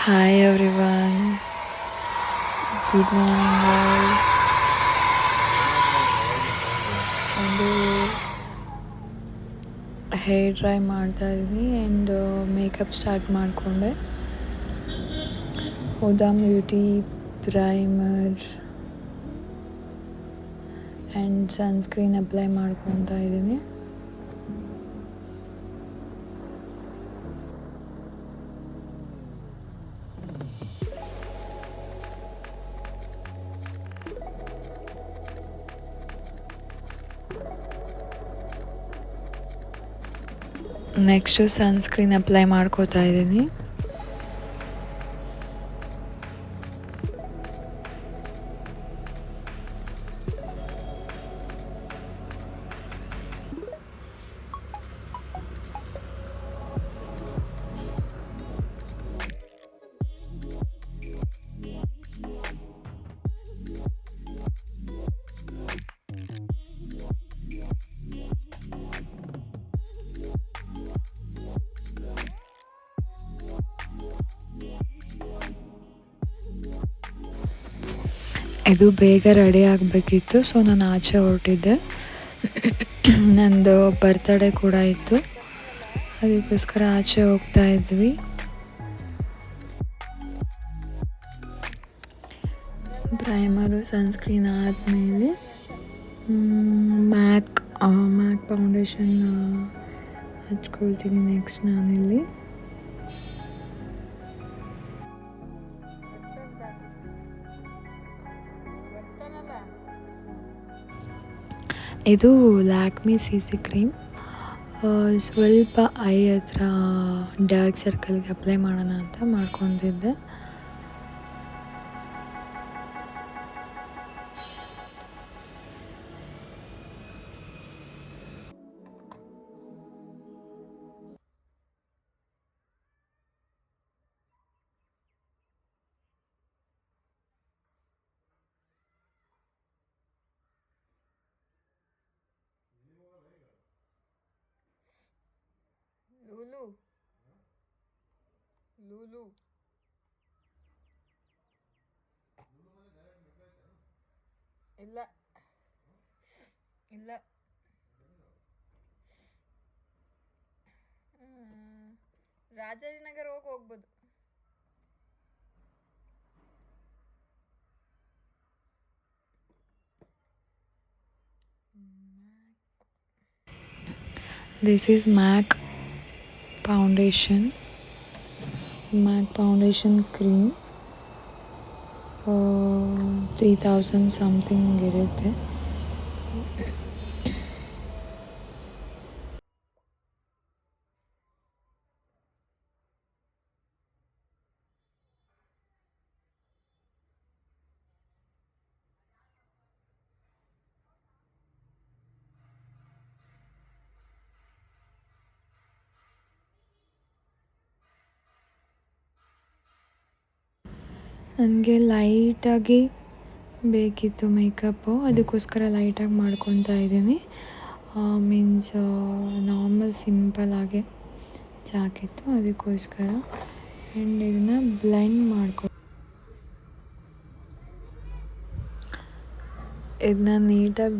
Hi everyone, good morning all. ಒಂದು hair dry ಮಾಡ್ತಾ ಇದ್ದೀನಿ ಆ್ಯಂಡ್ ಮೇಕಪ್ ಸ್ಟಾರ್ಟ್ ಮಾಡಿಕೊಂಡೆ. ಉದಾಮ್ beauty primer and sunscreen apply ಮಾಡ್ಕೊತಾ ಇದ್ದೀನಿ. ನೆಕ್ಸ್ಟು ಸನ್ಸ್ಕ್ರೀನ್ ಅಪ್ಲೈ ಮಾಡ್ಕೋತಾ ಇದ್ದೀನಿ. ಇದು ಬೇಗ ರೆಡಿ ಆಗಬೇಕಿತ್ತು, ಸೊ ನಾನು ಆಚೆ ಹೊರಟಿದ್ದೆ. ನಂದು ಬರ್ತ್ಡೇ ಕೂಡ ಇತ್ತು, ಅದಕ್ಕೋಸ್ಕರ ಆಚೆ ಹೋಗ್ತಾ ಇದ್ವಿ. ಪ್ರೈಮರು ಸನ್ಸ್ಕ್ರೀನ್ ಆದಮೇಲೆ ಮ್ಯಾಕ್ ಫೌಂಡೇಶನ್ ಹಚ್ಕೊಳ್ತೀನಿ. ನೆಕ್ಸ್ಟ್ ನಾನಿಲ್ಲಿ ಇದು ಲ್ಯಾಕ್ಮಿ CC ಕ್ರೀಮ್. ಸ್ವಲ್ಪ ಐ ಹತ್ರ ಡಾರ್ಕ್ ಸರ್ಕಲ್ಗೆ ಅಪ್ಲೈ ಮಾಡೋಣ ಅಂತ ಮಾಡ್ಕೊತಿದ್ದೆ. ಲೂಲು ಇಲ್ಲ ಇಲ್ಲ ರಾಜಾಜಿನಗರ ಹೋಗ್ಬೋದು. This is Mac foundation cream. 3000 something ಇರುತ್ತೆ. ನನಗೆ ಲೈಟಾಗಿ ಬೇಕಿತ್ತು ಮೇಕಪ್ಪು, ಅದಕ್ಕೋಸ್ಕರ ಲೈಟಾಗಿ ಮಾಡ್ಕೊತಾ ಇದ್ದೀನಿ. ಮೀನ್ಸ್ ನಾರ್ಮಲ್ ಸಿಂಪಲ್ಲಾಗೆ ಸಾಕಿತ್ತು, ಅದಕ್ಕೋಸ್ಕರ. ಆ್ಯಂಡ್ ಇದನ್ನು ಬ್ಲೆಂಡ್ ಇದನ್ನ ನೀಟಾಗಿ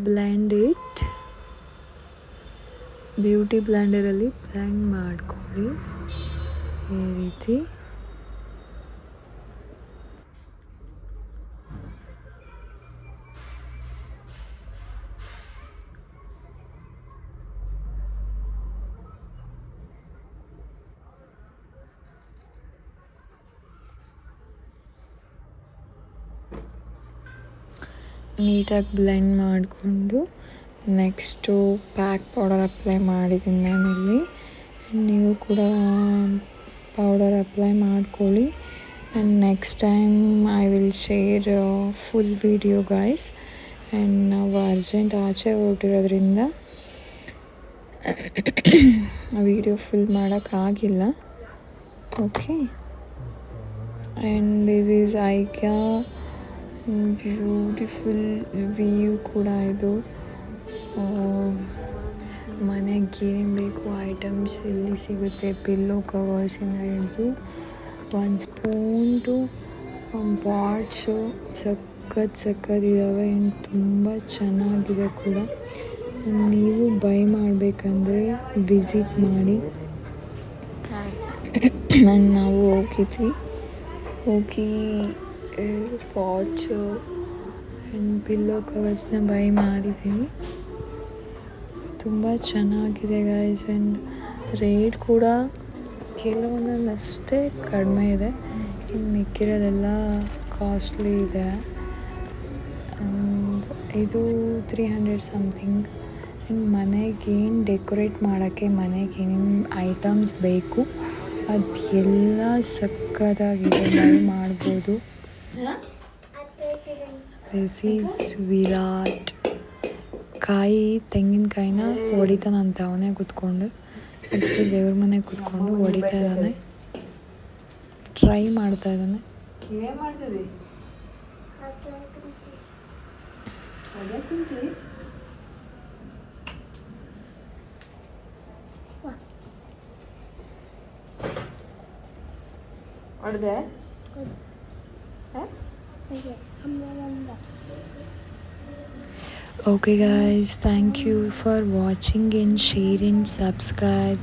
ಬ್ಯೂಟಿ ಬ್ಲೆಂಡರಲ್ಲಿ ಬ್ಲೆಂಡ್ ಮಾಡ್ಕೊಳ್ಳಿ ಈ ರೀತಿ. ನೀಟಾಗಿ ಬ್ಲೆಂಡ್ ಮಾಡಿಕೊಂಡು ನೆಕ್ಸ್ಟು ಪ್ಯಾಕ್ ಪೌಡರ್ ಅಪ್ಲೈ ಮಾಡಿದ್ದೀನಿ ನಾನಿಲ್ಲಿ. ನೀವು ಕೂಡ ಪೌಡರ್ ಅಪ್ಲೈ ಮಾಡ್ಕೊಳ್ಳಿ. And next time I will share full video guys. And ನಾವು ಅರ್ಜೆಂಟ್ ಆಚೆ ಹೊರಟಿರೋದ್ರಿಂದ ವಿಡಿಯೋ ಫುಲ್ ಮಾಡೋಕ್ಕಾಗಿಲ್ಲ. Okay. And this is ಐಕ್ಯಾ beautiful view ಕೂಡ ಇದು. ಮನೆಗೆ ಏನೇನು ಬೇಕು ಐಟಮ್ಸ್ ಇಲ್ಲಿ ಸಿಗುತ್ತೆ. ಪಿಲ್ಲೋ ಕವರ್ಸಿಂದ ಹಿಡಿದು ಒಂದು ಸ್ಪೂನ್ ಟು ಪಾಟ್ಸು ಸಕ್ಕತ್ತಿದ್ದಾವೆ ಆ್ಯಂಡ್ ತುಂಬ ಚೆನ್ನಾಗಿದೆ ಕೂಡ. ನೀವು ಬೈ ಮಾಡಬೇಕಂದ್ರೆ ವಿಸಿಟ್ ಮಾಡಿ. ನಾವು ಹೋಗಿ ಪಾಟ್ಸು ಆ್ಯಂಡ್ ಪಿಲ್ಲೋ ಕವರ್ಸ್ನ ಬೈ ಮಾಡಿದ್ದೀವಿ. ತುಂಬ ಚೆನ್ನಾಗಿದೆ ಗೈಸ್. ಆ್ಯಂಡ್ ರೇಟ್ ಕೂಡ ಕೆಲವೊಂದಷ್ಟೇ ಕಡಿಮೆ ಇದೆ, ಇನ್ನು ಮಿಕ್ಕಿರೋದೆಲ್ಲ ಕಾಸ್ಟ್ಲಿ ಇದೆ. ಆ್ಯಂಡ್ ಇದು 300 ಸಮಥಿಂಗ್. ಆ್ಯಂಡ್ ಮನೆಗೇನು ಡೆಕೋರೇಟ್ ಮಾಡೋಕ್ಕೆ ಮನೆಗೆ ಏನೇನು ಐಟಮ್ಸ್ ಬೇಕು ಅದೆಲ್ಲ ಸಕ್ಕತ್ತಾಗಿದೆ, ಬೈ ಮಾಡ್ಬೋದು. This is Virat. ತೆಂಗಿನಕಾಯಿನ ಹೊಡಿತಾನಂತೆ ಅವನೇ ಕೂತ್ಕೊಂಡು, ಅದಕ್ಕೆ ದೇವ್ರ ಮನೆಗೆ ಕೂತ್ಕೊಂಡು ಹೊಡಿತಾ ಇದ್ದಾನೆ, ಟ್ರೈ ಮಾಡ್ತಾ ಇದ್ದಾನೆ. ಏನು ಮಾಡ್ತಿದ್ದಿ? ಹೊಡೆದೆ? Okay guys, thank you for watching and share and subscribe.